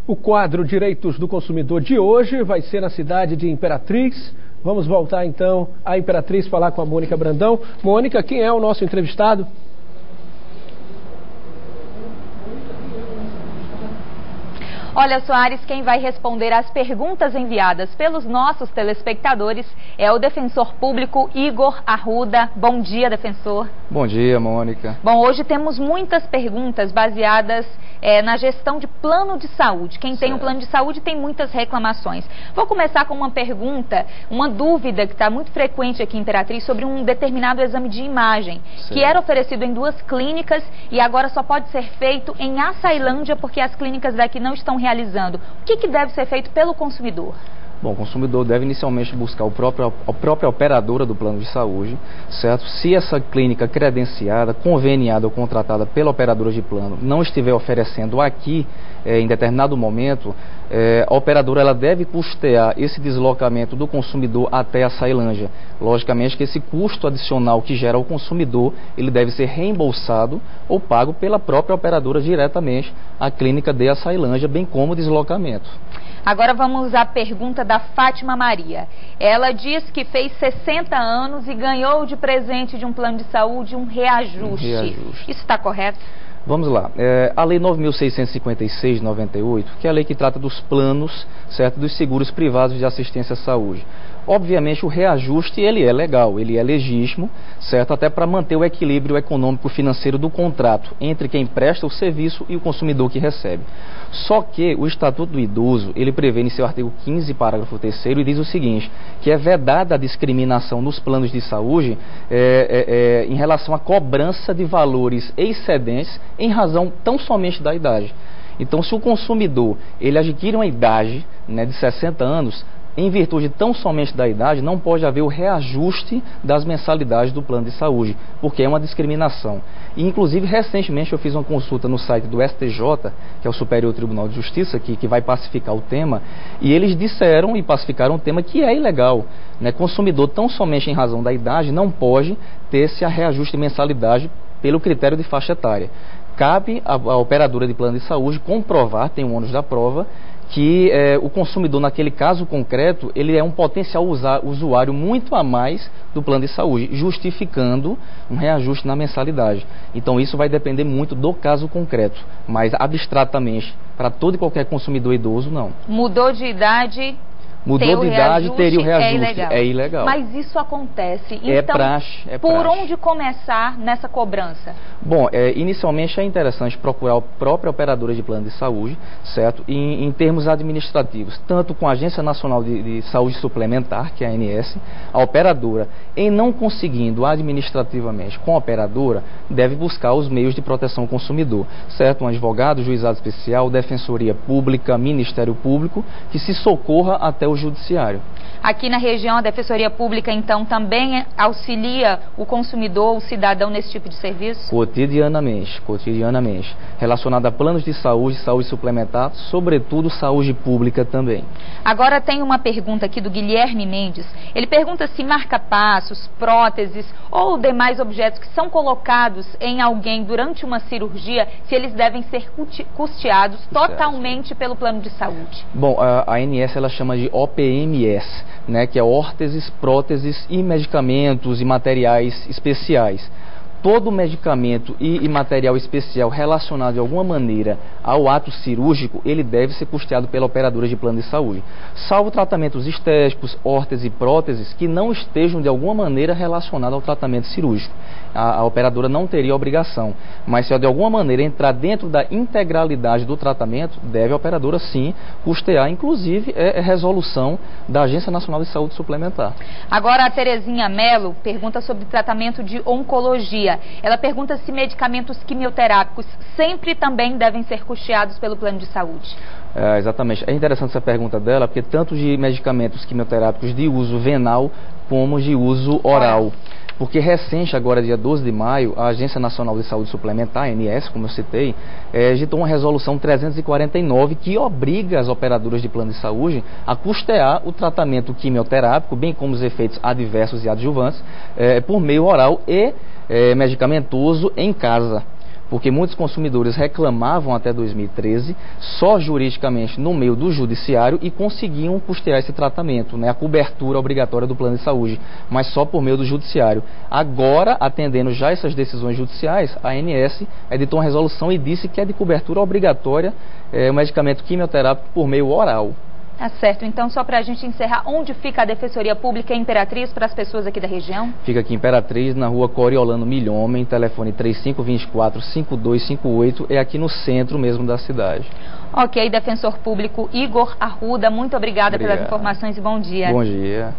O quadro Direitos do Consumidor de hoje vai ser na cidade de Imperatriz. Vamos voltar então à Imperatriz falar com a Mônica Brandão. Mônica, quem é o nosso entrevistado? Olha, Soares, quem vai responder às perguntas enviadas pelos nossos telespectadores é o defensor público Igor Arruda. Bom dia, defensor. Bom dia, Mônica. Bom, hoje temos muitas perguntas baseadas na gestão de plano de saúde. Quem tem um plano de saúde tem muitas reclamações. Vou começar com uma pergunta, uma dúvida que está muito frequente aqui em Imperatriz sobre um determinado exame de imagem, que era oferecido em 2 clínicas e agora só pode ser feito em Açailândia porque as clínicas daqui não estão realizando. O que deve ser feito pelo consumidor? Bom, o consumidor deve inicialmente buscar a própria operadora do plano de saúde, certo? Se essa clínica credenciada, conveniada ou contratada pela operadora de plano não estiver oferecendo aqui, em determinado momento, a operadora ela deve custear esse deslocamento do consumidor até a Açailândia. Logicamente que esse custo adicional que gera ao consumidor, ele deve ser reembolsado ou pago pela própria operadora diretamente à clínica de Açailândia, bem como o deslocamento. Agora vamos à pergunta da Fátima Maria. Ela diz que fez 60 anos e ganhou de presente de um plano de saúde um reajuste. Isso está correto? Vamos lá. A Lei 9.656 de 98, que é a lei que trata dos planos, certo, dos seguros privados de assistência à saúde. Obviamente o reajuste ele é legal, ele é legítimo, certo? Até para manter o equilíbrio econômico-financeiro do contrato entre quem presta o serviço e o consumidor que recebe. Só que o Estatuto do Idoso, ele prevê em seu artigo 15, parágrafo 3º, e diz o seguinte, que é vedada a discriminação nos planos de saúde em relação à cobrança de valores excedentes em razão tão somente da idade. Então, se o consumidor ele adquire uma idade, né, de 60 anos, em virtude tão somente da idade, não pode haver o reajuste das mensalidades do plano de saúde, porque é uma discriminação. E, inclusive, recentemente eu fiz uma consulta no site do STJ, que é o Superior Tribunal de Justiça, que vai pacificar o tema, e eles disseram e pacificaram o tema que é ilegal. Né? Consumidor, tão somente em razão da idade, não pode ter esse reajuste de mensalidade pelo critério de faixa etária. Cabe à operadora de plano de saúde comprovar, tem um ônus da prova, que o consumidor, naquele caso concreto, ele é um potencial usuário muito a mais do plano de saúde, justificando um reajuste na mensalidade. Então isso vai depender muito do caso concreto, mas abstratamente, para todo e qualquer consumidor idoso, não. Mudou de idade... Mudou de idade, teria o reajuste. É ilegal. Mas isso acontece. Então, é praxe. Por onde começar nessa cobrança? Bom, inicialmente é interessante procurar a própria operadora de plano de saúde, certo? Em termos administrativos, tanto com a Agência Nacional de Saúde Suplementar, que é a ANS, a operadora, em não conseguindo administrativamente com a operadora, deve buscar os meios de proteção ao consumidor, certo? Um advogado, juizado especial, defensoria pública, Ministério Público, que se socorra até o judiciário. Aqui na região, a Defensoria Pública, então, também auxilia o consumidor, o cidadão, nesse tipo de serviço? Cotidianamente. Relacionado a planos de saúde, saúde suplementar, sobretudo saúde pública também. Agora tem uma pergunta aqui do Guilherme Mendes. Ele pergunta se marca-passos, próteses ou demais objetos que são colocados em alguém durante uma cirurgia, se eles devem ser custeados totalmente pelo plano de saúde. Bom, a ANS ela chama de OPMS, né, que é órteses, próteses e medicamentos e materiais especiais. Todo medicamento e material especial relacionado de alguma maneira ao ato cirúrgico, ele deve ser custeado pela operadora de plano de saúde. Salvo tratamentos estéticos, órteses e próteses que não estejam de alguma maneira relacionados ao tratamento cirúrgico. A operadora não teria obrigação, mas se de alguma maneira entrar dentro da integralidade do tratamento, deve a operadora sim custear, inclusive resolução da Agência Nacional de Saúde Suplementar. Agora a Terezinha Melo pergunta sobre tratamento de oncologia. Ela pergunta se medicamentos quimioterápicos sempre também devem ser custeados pelo plano de saúde. Exatamente. É interessante essa pergunta dela, porque tanto de medicamentos quimioterápicos de uso venal como de uso oral. porque recente, agora dia 12 de maio, a Agência Nacional de Saúde Suplementar, ANS, como eu citei, editou uma resolução 349 que obriga as operadoras de plano de saúde a custear o tratamento quimioterápico, bem como os efeitos adversos e adjuvantes, por meio oral e medicamentoso em casa. Porque muitos consumidores reclamavam até 2013, só juridicamente no meio do judiciário, e conseguiam custear esse tratamento, né, a cobertura obrigatória do plano de saúde, mas só por meio do judiciário. Agora, atendendo já essas decisões judiciais, a ANS editou uma resolução e disse que é de cobertura obrigatória o medicamento quimioterápico por meio oral. Tá certo. Então, só para a gente encerrar, onde fica a Defensoria Pública Imperatriz para as pessoas aqui da região? Fica aqui em Imperatriz, na rua Coriolano Milhomem, telefone 3524-5258, é aqui no centro mesmo da cidade. Ok, Defensor Público Igor Arruda, muito obrigada pelas informações e bom dia. Bom dia.